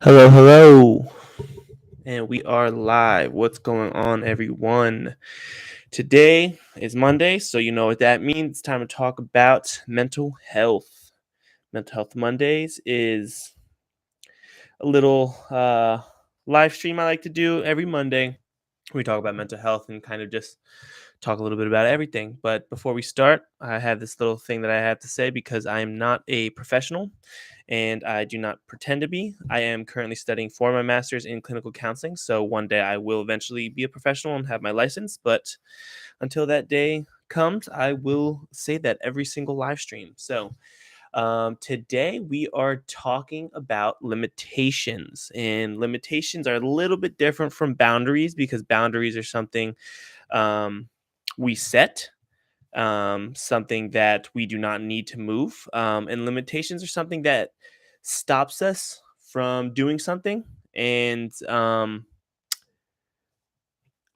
Hello, hello. And we are live. What's going on, everyone? Today is Monday, so you know what that means. It's time to talk about mental health. Mental Health Mondays is a little live stream I like to do every Monday. We talk about mental health and kind of just talk a little bit about everything. But before we start, I have this little thing that I have to say because I am not a professional and I do not pretend to be. I am currently studying for my master's in clinical counseling. So one day I will eventually be a professional and have my license. But until that day comes, I will say that every single live stream. So today we are talking about limitations, and limitations are a little bit different from boundaries because boundaries are something um, we set, something that we do not need to move. And limitations are something that stops us from doing something. And I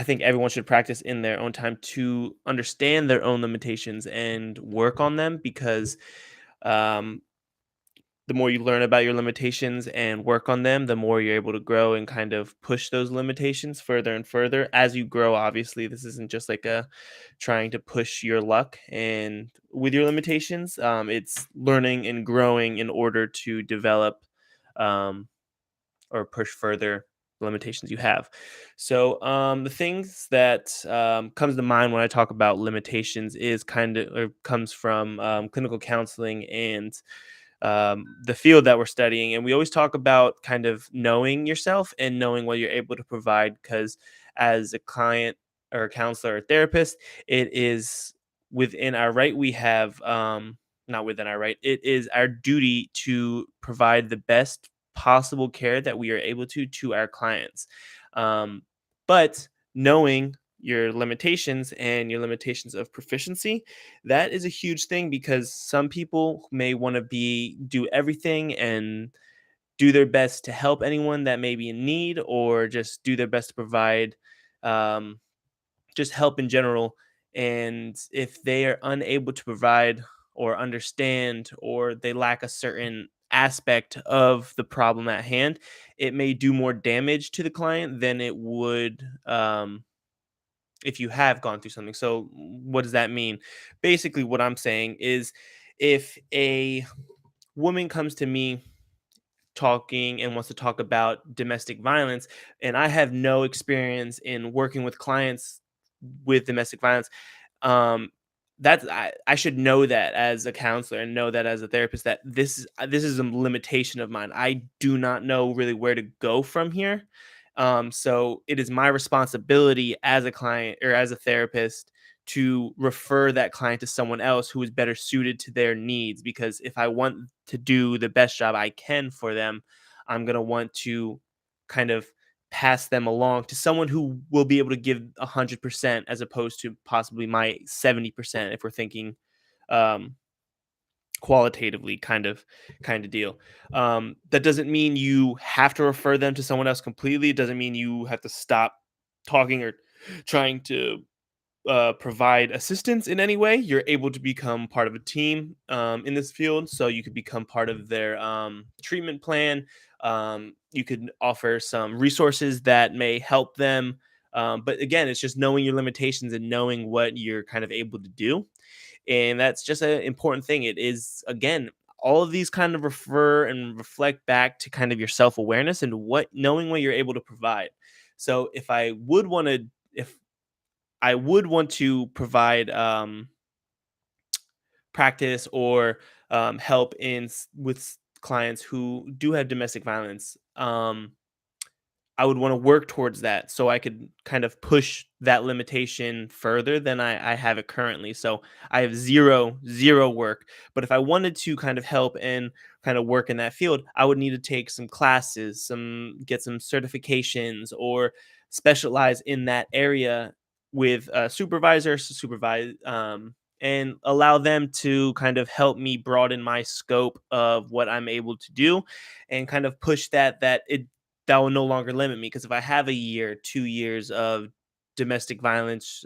think everyone should practice in their own time to understand their own limitations and work on them because um, the more you learn about your limitations and work on them, the more you're able to grow and kind of push those limitations further and further as you grow. Obviously, this isn't just like a trying to push your luck and with your limitations. It's learning and growing in order to develop um, or push further the limitations you have. So the things that comes to mind when I talk about limitations is kind of or comes from clinical counseling and the field that we're studying. And we always talk about kind of knowing yourself and knowing what you're able to provide. Because as a client or a counselor or therapist, it is within our right. We have, not within our right, it is our duty to provide the best possible care that we are able to our clients. Um, but knowing your limitations and your limitations of proficiency, that is a huge thing because some people may want to be do everything and do their best to help anyone that may be in need or just do their best to provide um, just help in general. And if they are unable to provide or understand or they lack a certain aspect of the problem at hand, it may do more damage to the client than it would if you have gone through something. So, what does that mean? Basically, what I'm saying is if a woman comes to me talking and wants to talk about domestic violence, and I have no experience in working with clients with domestic violence, um, I should know that as a counselor and know that as a therapist that this is a limitation of mine. I do not know really where to go from here. So it is my responsibility as a client or as a therapist to refer that client to someone else who is better suited to their needs. Because if I want to do the best job I can for them, I'm gonna want to kind of pass them along to someone who will be able to give 100% as opposed to possibly my 70% if we're thinking um qualitatively kind of deal. That doesn't mean you have to refer them to someone else completely. It doesn't mean you have to stop talking or trying to provide assistance in any way. You're able to become part of a team in this field, so you could become part of their treatment plan. You could offer some resources that may help them. But again, it's just knowing your limitations and knowing what you're kind of able to do. And that's just an important thing. It is, again, all of these kind of refer and reflect back to kind of your self-awareness and what knowing what you're able to provide. So if I would want to provide practice or help with clients who do have domestic violence. I would want to work towards that so I could kind of push that limitation further than I have it currently. So I have zero work. But if I wanted to kind of help and kind of work in that field, I would need to take some classes, get some certifications, or specialize in that area with supervisors to supervise and allow them to kind of help me broaden my scope of what I'm able to do and kind of push that will no longer limit me because if I have a year, 2 years of domestic violence,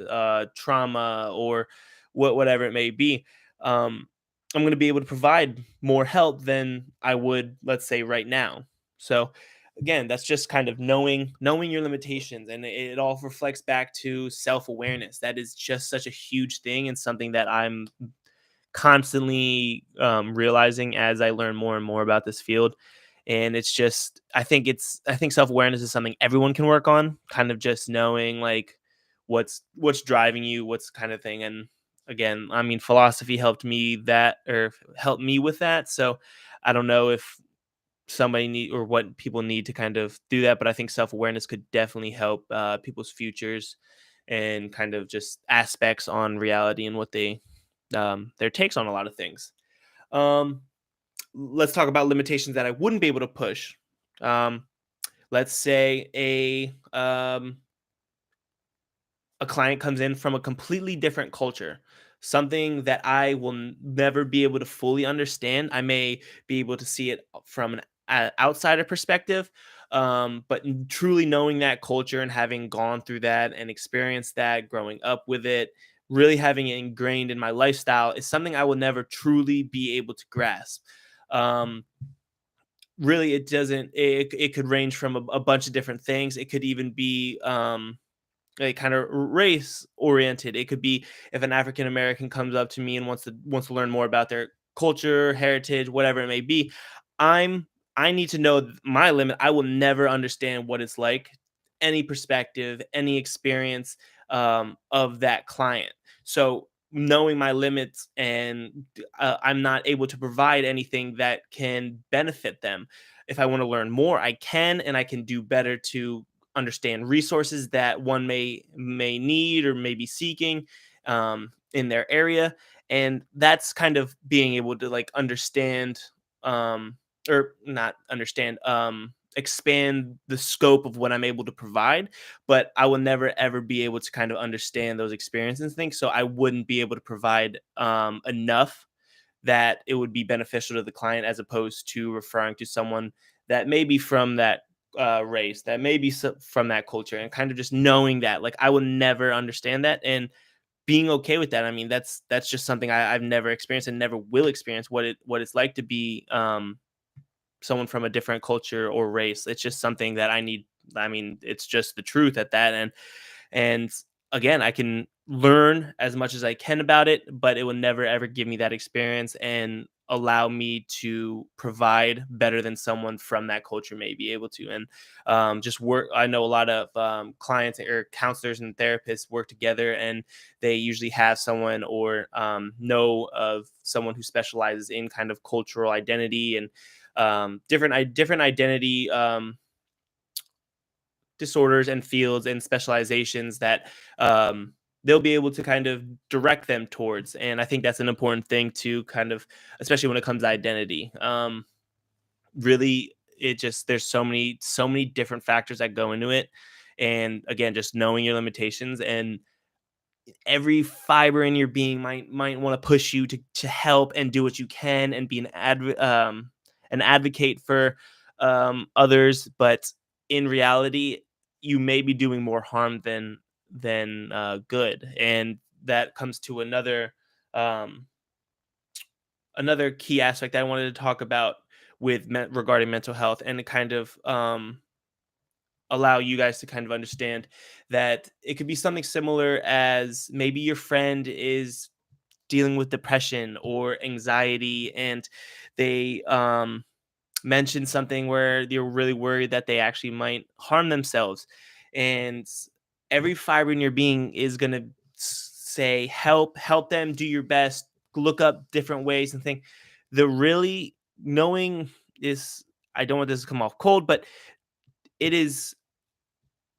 trauma, or whatever it may be, I'm going to be able to provide more help than I would, let's say, right now. So again, that's just kind of knowing your limitations, and it all reflects back to self-awareness. That is just such a huge thing, and something that I'm constantly realizing as I learn more and more about this field. And it's just, I think self-awareness is something everyone can work on, kind of just knowing like what's driving you, what's kind of thing. And again, I mean, philosophy helped me with that. So I don't know if somebody need or what people need to kind of do that, but I think self-awareness could definitely help people's futures and kind of just aspects on reality and what they their takes on a lot of things. Um, let's talk about limitations that I wouldn't be able to push. Um, let's say a client comes in from a completely different culture, something that I will never be able to fully understand. I may be able to see it from an outsider perspective, but truly knowing that culture and having gone through that and experienced that, growing up with it, really having it ingrained in my lifestyle is something I will never truly be able to grasp. Um, really, it doesn't. It could range from a bunch of different things. It could even be like kind of race oriented. It could be if an African American comes up to me and wants to learn more about their culture, heritage, whatever it may be. I'm I need to know my limit. I will never understand what it's like, any perspective, any experience of that client. So knowing my limits and I'm not able to provide anything that can benefit them. If I want to learn more, I can, and I can do better to understand resources that one may need or may be seeking in their area. And that's kind of being able to like understand um, or not understand, expand the scope of what I'm able to provide. But I will never ever be able to kind of understand those experiences and things, so I wouldn't be able to provide enough that it would be beneficial to the client, as opposed to referring to someone that may be from that race, that may be from that culture, and kind of just knowing that, like, I will never understand that, and being okay with that. I mean, that's just something I've never experienced and never will experience, what it's like to be someone from a different culture or race. It's just something that I need. I mean, it's just the truth at that. And again, I can learn as much as I can about it, but it will never ever give me that experience and allow me to provide better than someone from that culture may be able to. And just work. I know a lot of clients or counselors and therapists work together, and they usually have someone or know of someone who specializes in kind of cultural identity and different identity disorders and fields and specializations that they'll be able to kind of direct them towards. And I think that's an important thing to kind of, especially when it comes to identity. Really, it just there's so many different factors that go into it. And again, just knowing your limitations, and every fiber in your being might want to push you to help and do what you can and be an advocate for others, but in reality, you may be doing more harm than good. And that comes to um, another key aspect I wanted to talk about regarding mental health, and it kind of allow you guys to kind of understand that it could be something similar as maybe your friend is dealing with depression or anxiety, and they mention something where you're really worried that they actually might harm themselves. And every fiber in your being is going to say help them, do your best, look up different ways and think. The really knowing is, I don't want this to come off cold, but it is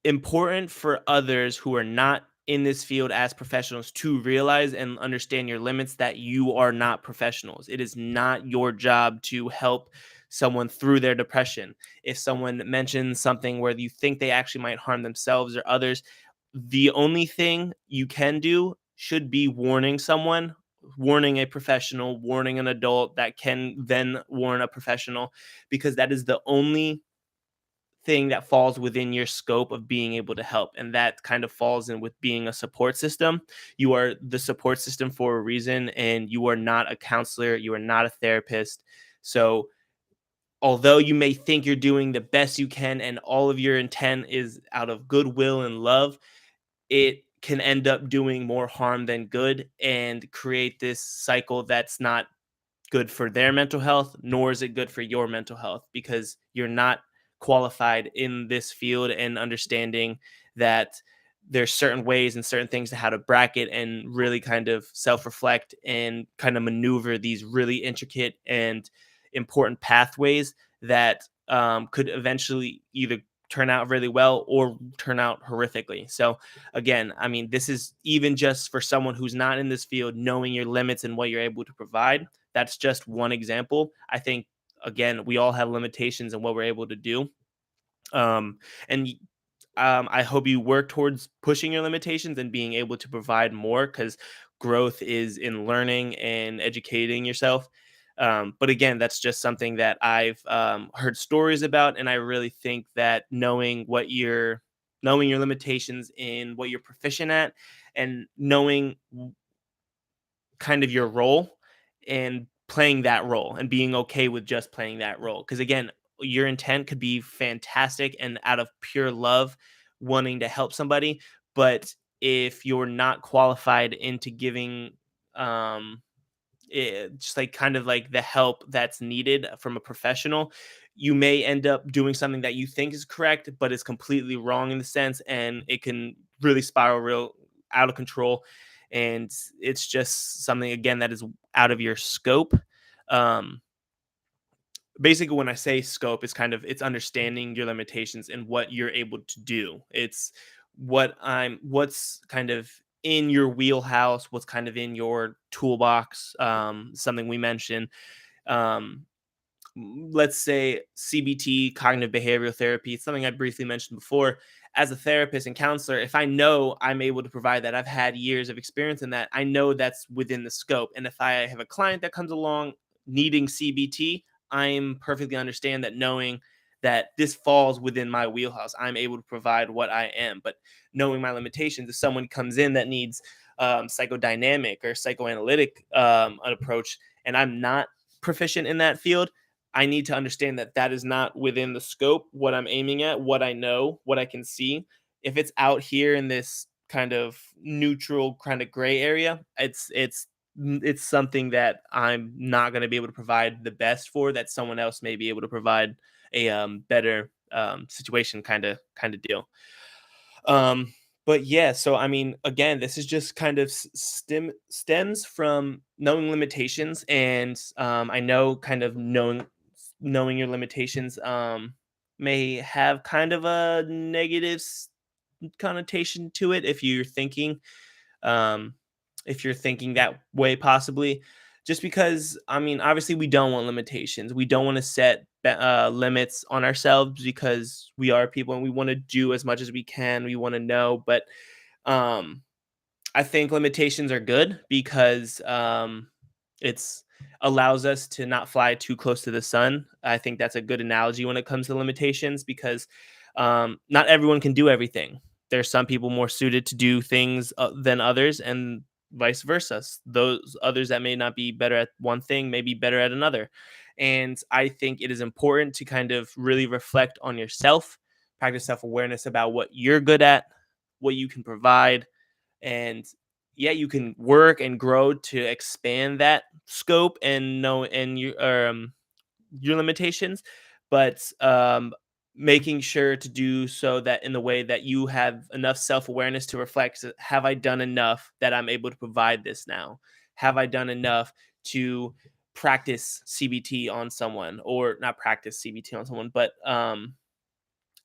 important for others who are not in this field as professionals to realize and understand your limits, that you are not professionals. It is not your job to help someone through their depression. If someone mentions something where you think they actually might harm themselves or others, the only thing you can do should be warning someone, warning a professional, warning an adult that can then warn a professional, because that is the only thing that falls within your scope of being able to help. And that kind of falls in with being a support system. You are the support system for a reason, and you are not a counselor, you are not a therapist. So although you may think you're doing the best you can and all of your intent is out of goodwill and love, it can end up doing more harm than good and create this cycle that's not good for their mental health, nor is it good for your mental health because you're not qualified in this field and understanding that there's certain ways and certain things to how to bracket and really kind of self-reflect and kind of maneuver these really intricate and important pathways that could eventually either turn out really well or turn out horrifically. So again, I mean, this is even just for someone who's not in this field, knowing your limits and what you're able to provide. That's just one example. I think again, we all have limitations in what we're able to do. Um, and I hope you work towards pushing your limitations and being able to provide more because growth is in learning and educating yourself. But again, that's just something that I've heard stories about, and I really think that knowing your limitations in what you're proficient at, and knowing kind of your role and playing that role and being okay with just playing that role. Because again, your intent could be fantastic and out of pure love, wanting to help somebody. But if you're not qualified into giving, just like kind of like the help that's needed from a professional, you may end up doing something that you think is correct, but is completely wrong in the sense, and it can really spiral real out of control. And it's just something again that is out of your scope. Um, Basically, when I say scope, it's kind of it's understanding your limitations and what you're able to do. It's what's kind of in your wheelhouse, what's kind of in your toolbox. Something we mentioned. Um, let's say CBT, cognitive behavioral therapy, it's something I briefly mentioned before. As a therapist and counselor, if I know I'm able to provide that, I've had years of experience in that, I know that's within the scope. And if I have a client that comes along needing CBT, I'm perfectly understand that knowing that this falls within my wheelhouse, I'm able to provide what I am. But knowing my limitations, if someone comes in that needs psychodynamic or psychoanalytic an approach, and I'm not proficient in that field, I need to understand that that is not within the scope, what I'm aiming at, what I know, what I can see. If it's out here in this kind of neutral, kind of gray area, it's something that I'm not going to be able to provide the best for. That someone else may be able to provide a better situation, kind of deal. Um, but yeah, so I mean, again, this is just kind of stems from knowing limitations, and I know kind of knowing your limitations may have kind of a negative connotation to it um, if you're thinking that way, possibly. Just because, I mean, obviously, we don't want limitations. We don't want to set limits on ourselves because we are people and we want to do as much as we can. We want to know, but um, I think limitations are good because it's allows us to not fly too close to the sun. I think that's a good analogy when it comes to limitations because not everyone can do everything. There's some people more suited to do things than others, and vice versa. Those others that may not be better at one thing may be better at another. And I think it is important to kind of really reflect on yourself, practice self awareness about what you're good at, what you can provide, and yeah, you can work and grow to expand that scope and know and your limitations, but making sure to do so that in the way that you have enough self-awareness to reflect, have I done enough that I'm able to provide this now? Have I done enough to practice CBT on someone, or not practice CBT on someone, but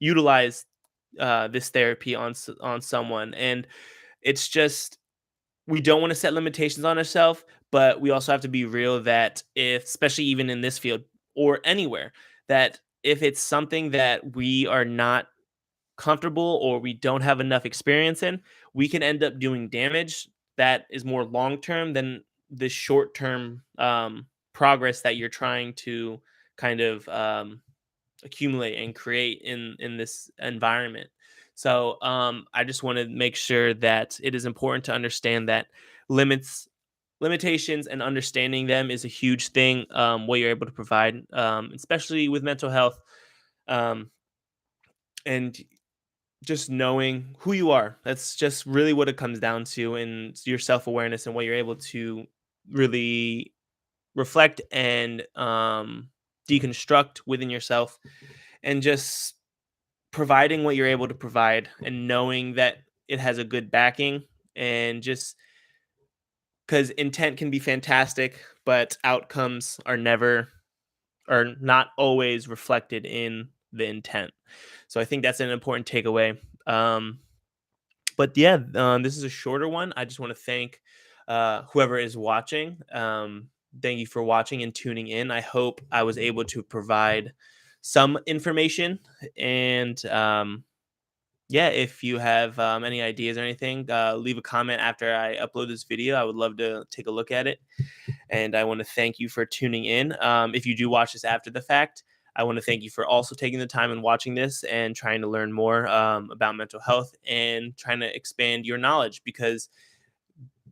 utilize this therapy on someone? And it's just, we don't want to set limitations on ourselves, but we also have to be real that if, especially even in this field or anywhere, that if it's something that we are not comfortable or we don't have enough experience in, we can end up doing damage that is more long term than the short term progress that you're trying to kind of accumulate and create in this environment. So I just want to make sure that it is important to understand that limits limitations and understanding them is a huge thing. What you're able to provide, especially with mental health, um, and just knowing who you are. That's just really what it comes down to, and your self awareness and what you're able to really reflect and deconstruct within yourself, and just providing what you're able to provide, and knowing that it has a good backing, and just because intent can be fantastic, but outcomes are not always reflected in the intent. So I think that's an important takeaway. But yeah, this is a shorter one. I just want to thank whoever is watching. Thank you for watching and tuning in. I hope I was able to provide some information. And yeah, if you have any ideas or anything, leave a comment after I upload this video. I would love to take a look at it. And I want to thank you for tuning in. If you do watch this after the fact, I want to thank you for also taking the time and watching this and trying to learn more about mental health and trying to expand your knowledge, because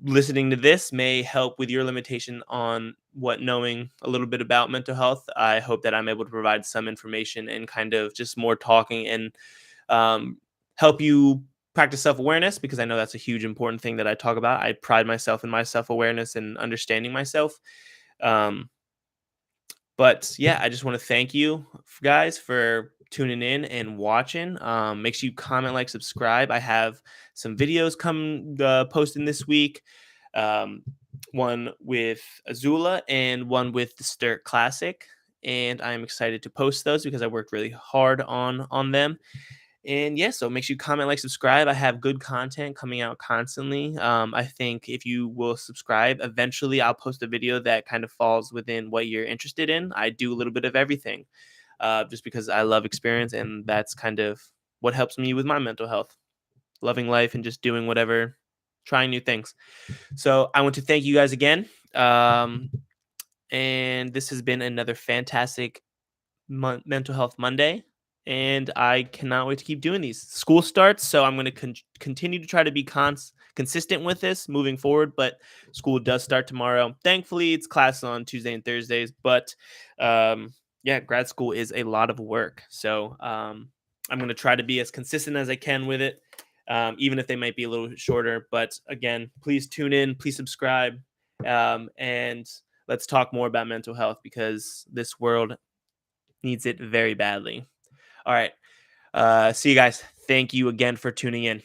listening to this may help with your limitation on what knowing a little bit about mental health. I hope that I'm able to provide some information and kind of just more talking, and um, help you practice self awareness, because I know that's a huge important thing that I talk about. I pride myself in my self awareness and understanding myself. Um, but yeah, I just want to thank you guys for tuning in and watching. Make sure you comment, like, subscribe. I have some videos come posting this week. Um, one with Azula and one with the Sturt Classic, and I'm excited to post those because I worked really hard on them. And yeah, so make sure you comment, like, subscribe. I have good content coming out constantly. I think if you will subscribe, eventually I'll post a video that kind of falls within what you're interested in. I do a little bit of everything, just because I love experience, and that's kind of what helps me with my mental health, loving life, and just doing whatever, trying new things. So I want to thank you guys again. And this has been another fantastic Mental Health Monday, and I cannot wait to keep doing these. School starts, so I'm going to continue to try to be consistent with this moving forward. But school does start tomorrow. Thankfully, it's class on Tuesday and Thursdays. But yeah, grad school is a lot of work, so I'm going to try to be as consistent as I can with it, even if they might be a little shorter. But again, please tune in, please subscribe, and let's talk more about mental health, because this world needs it very badly. All right. See you guys. Thank you again for tuning in.